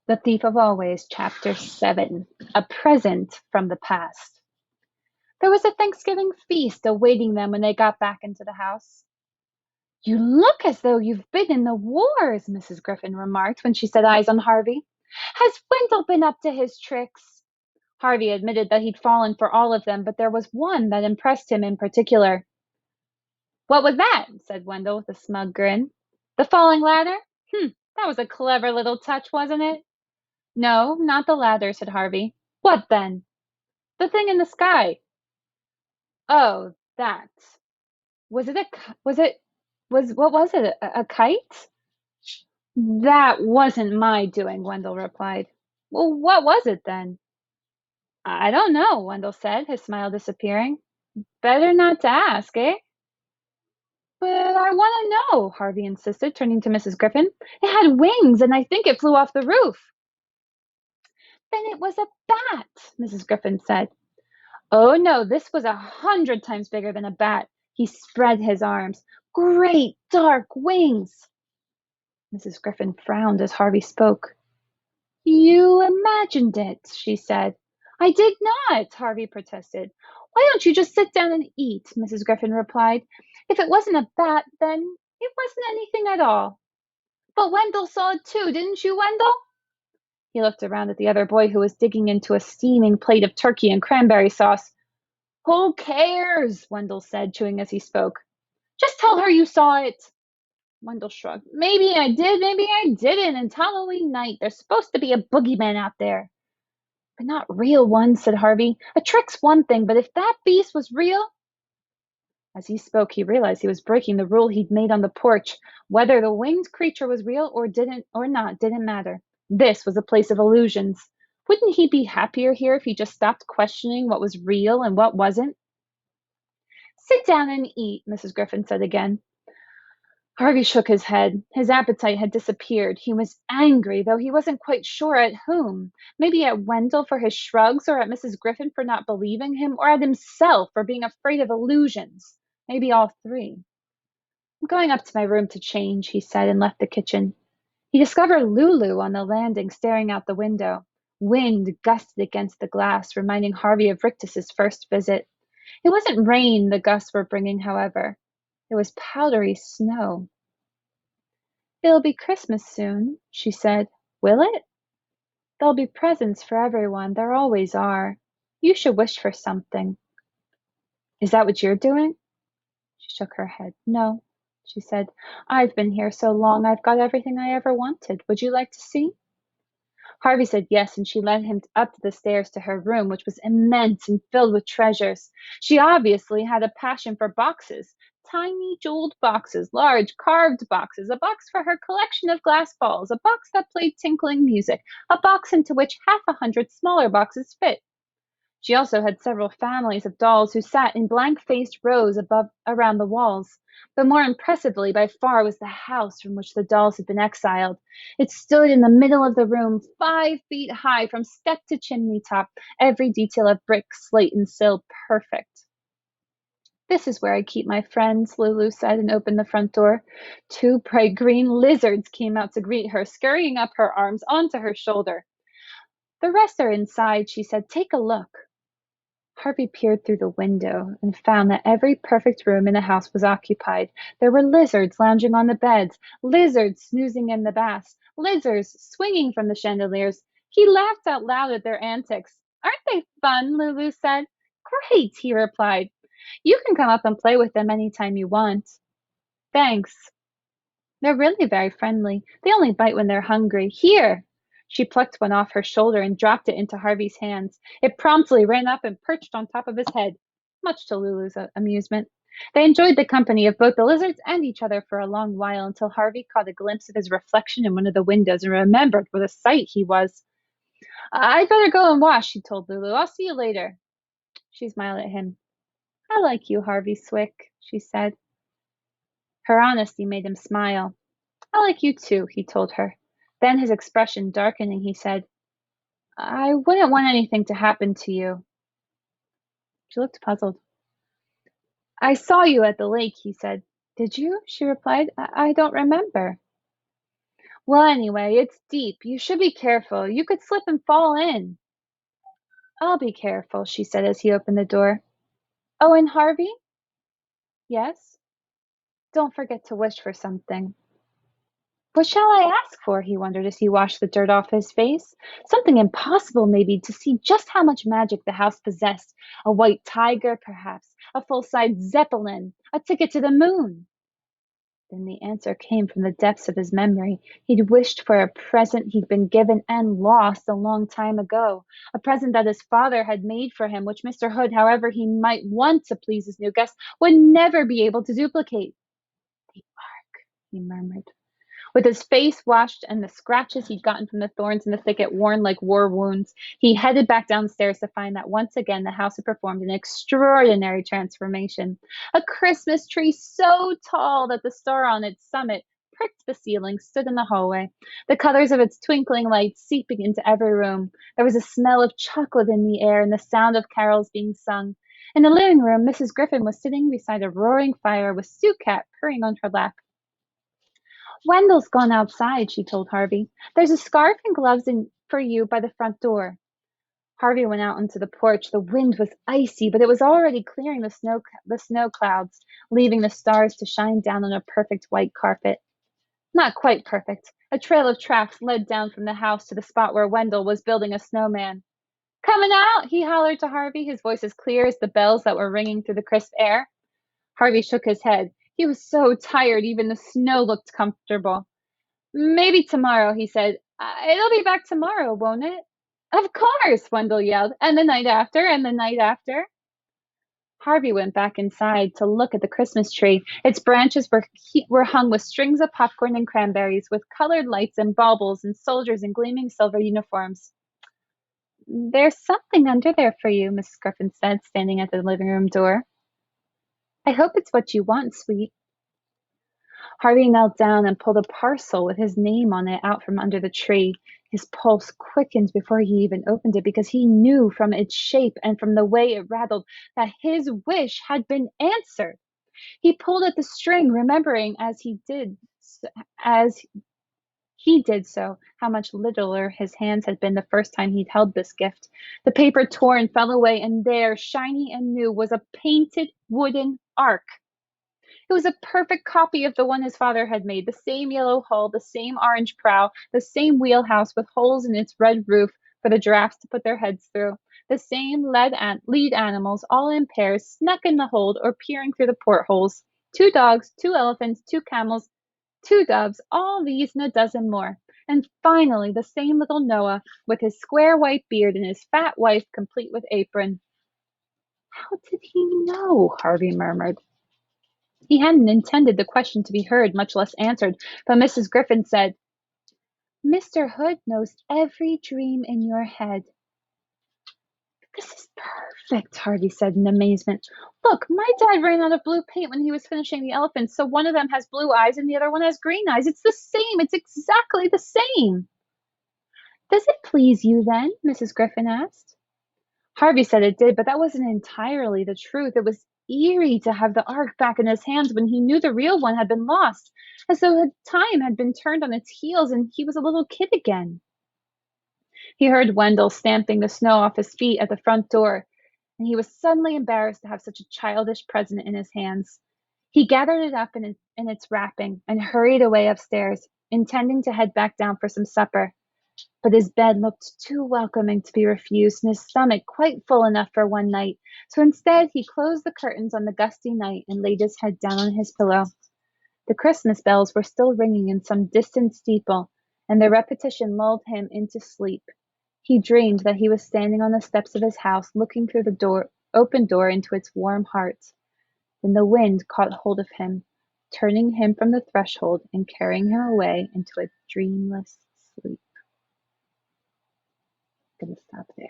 The Thief of Always, Chapter 7, A Present from the Past. There was a Thanksgiving feast awaiting them when they got back into the house. You look as though you've been in the wars, Mrs. Griffin remarked when she set eyes on Harvey. Has Wendell been up to his tricks? Harvey admitted that he'd fallen for all of them, but there was one that impressed him in particular. What was that? Said Wendell with a smug grin. The falling ladder? That was a clever little touch, wasn't it? No, not the ladder, said Harvey. What then? The thing in the sky. Oh, that. Was it a, was it, was, what was it, a kite? That wasn't my doing, Wendell replied. Well, what was it then? I don't know, Wendell said, his smile disappearing. Better not to ask, eh? But I want to know, Harvey insisted, turning to Mrs. Griffin. It had wings, and I think it flew off the roof. Then it was a bat, Mrs. Griffin said. Oh no, this was 100 times bigger than a bat. He spread his arms. Great dark wings. Mrs. Griffin frowned as Harvey spoke. You imagined it, she said. I did not, Harvey protested. Why don't you just sit down and eat? Mrs. Griffin replied. If it wasn't a bat, then it wasn't anything at all. But Wendell saw it too, didn't you, Wendell? He looked around at the other boy who was digging into a steaming plate of turkey and cranberry sauce. Who cares? Wendell said, chewing as he spoke. Just tell her you saw it. Wendell shrugged. Maybe I did, maybe I didn't. It's Halloween night. There's supposed to be a boogeyman out there. But not real ones, said Harvey. A trick's one thing, but if that beast was real. As he spoke, he realized he was breaking the rule he'd made on the porch. Whether the winged creature was real or not didn't matter. This was a place of illusions. Wouldn't he be happier here if he just stopped questioning what was real and what wasn't? Sit down and eat, Mrs. Griffin said again. Harvey shook his head. His appetite had disappeared. He was angry, though he wasn't quite sure at whom. Maybe at Wendell for his shrugs, or at Mrs. Griffin for not believing him, or at himself for being afraid of illusions. Maybe all three. I'm going up to my room to change, he said, and left the kitchen. He discovered Lulu on the landing, staring out the window. Wind gusted against the glass, reminding Harvey of Rictus's first visit. It wasn't rain the gusts were bringing, however. It was powdery snow. It'll be Christmas soon, she said. Will it? There'll be presents for everyone. There always are. You should wish for something. Is that what you're doing? She shook her head. No, she said. I've been here so long I've got everything I ever wanted. Would you like to see? Harvey said yes, and she led him up the stairs to her room, which was immense and filled with treasures. She obviously had a passion for boxes. Tiny jeweled boxes, large carved boxes, a box for her collection of glass balls, a box that played tinkling music, a box into which 100 smaller boxes fit. She also had several families of dolls who sat in blank-faced rows above around the walls. But more impressively by far was the house from which the dolls had been exiled. It stood in the middle of the room, 5 feet high from step to chimney top, every detail of brick, slate, and sill perfect. This is where I keep my friends, Lulu said, and opened the front door. 2 bright green lizards came out to greet her, scurrying up her arms onto her shoulder. The rest are inside, she said. Take a look. Harvey peered through the window and found that every perfect room in the house was occupied. There were lizards lounging on the beds, lizards snoozing in the baths, lizards swinging from the chandeliers. He laughed out loud at their antics. Aren't they fun? Lulu said. Great, he replied. You can come up and play with them any time you want. Thanks. They're really very friendly. They only bite when they're hungry. Here! She plucked one off her shoulder and dropped it into Harvey's hands. It promptly ran up and perched on top of his head, much to Lulu's amusement. They enjoyed the company of both the lizards and each other for a long while until Harvey caught a glimpse of his reflection in one of the windows and remembered what a sight he was. I'd better go and wash, he told Lulu. I'll see you later. She smiled at him. I like you, Harvey Swick, she said. Her honesty made him smile. I like you too, he told her. Then, his expression darkening, he said, I wouldn't want anything to happen to you. She looked puzzled. I saw you at the lake, he said. Did you? She replied. I don't remember. Well, anyway, it's deep. You should be careful. You could slip and fall in. I'll be careful, she said as he opened the door. Oh, and Harvey? Yes? Don't forget to wish for something. What shall I ask for? He wondered as he washed the dirt off his face. Something impossible, maybe, to see just how much magic the house possessed. A white tiger, perhaps, a full-sized zeppelin, a ticket to the moon. Then the answer came from the depths of his memory. He'd wished for a present he'd been given and lost a long time ago, a present that his father had made for him, which Mr. Hood, however he might want to please his new guest, would never be able to duplicate. The ark, he murmured. With his face washed and the scratches he'd gotten from the thorns in the thicket worn like war wounds, he headed back downstairs to find that once again the house had performed an extraordinary transformation. A Christmas tree so tall that the star on its summit pricked the ceiling stood in the hallway, the colors of its twinkling lights seeping into every room. There was a smell of chocolate in the air and the sound of carols being sung. In the living room, Mrs. Griffin was sitting beside a roaring fire with Sue Cat purring on her lap. Wendell's gone outside, she told Harvey. There's a scarf and gloves for you by the front door. Harvey went out onto the porch. The wind was icy, but it was already clearing the snow clouds, leaving the stars to shine down on a perfect white carpet. Not quite perfect. A trail of tracks led down from the house to the spot where Wendell was building a snowman. Coming out, he hollered to Harvey, his voice as clear as the bells that were ringing through the crisp air. Harvey shook his head. He was so tired, even the snow looked comfortable. Maybe tomorrow, he said. It'll be back tomorrow, won't it? Of course, Wendell yelled. And the night after, and the night after. Harvey went back inside to look at the Christmas tree. Its branches were hung with strings of popcorn and cranberries, with colored lights and baubles and soldiers in gleaming silver uniforms. There's something under there for you, Mrs. Griffin said, standing at the living room door. I hope it's what you want, sweet. Harvey knelt down and pulled a parcel with his name on it out from under the tree. His pulse quickened before he even opened it because he knew from its shape and from the way it rattled that his wish had been answered. He pulled at the string, remembering as he did so how much littler his hands had been the first time he'd held this gift. The paper tore and fell away, and there, shiny and new, was a painted wooden ark. It was a perfect copy of the one his father had made, the same yellow hull, the same orange prow, the same wheelhouse with holes in its red roof for the giraffes to put their heads through, the same lead animals, all in pairs, snuck in the hold or peering through the portholes. 2 dogs, 2 elephants, 2 camels, 2 doves, all these and a dozen more. And finally, the same little Noah with his square white beard and his fat wife complete with apron. How did he know? Harvey murmured. He hadn't intended the question to be heard, much less answered, but Mrs. Griffin said, Mr. Hood knows every dream in your head. This is perfect, Harvey said in amazement. Look, my dad ran out of blue paint when he was finishing the elephants, so one of them has blue eyes and the other one has green eyes. It's the same. It's exactly the same. Does it please you then? Mrs. Griffin asked. Harvey said it did, but that wasn't entirely the truth. It was eerie to have the ark back in his hands when he knew the real one had been lost, as though time had been turned on its heels and he was a little kid again. He heard Wendell stamping the snow off his feet at the front door, and he was suddenly embarrassed to have such a childish present in his hands. He gathered it up in its wrapping and hurried away upstairs, intending to head back down for some supper. But his bed looked too welcoming to be refused, and his stomach quite full enough for one night. So instead, he closed the curtains on the gusty night and laid his head down on his pillow. The Christmas bells were still ringing in some distant steeple, and their repetition lulled him into sleep. He dreamed that he was standing on the steps of his house, looking through the open door into its warm heart. Then the wind caught hold of him, turning him from the threshold and carrying him away into a dreamless sleep. I'm going to stop there.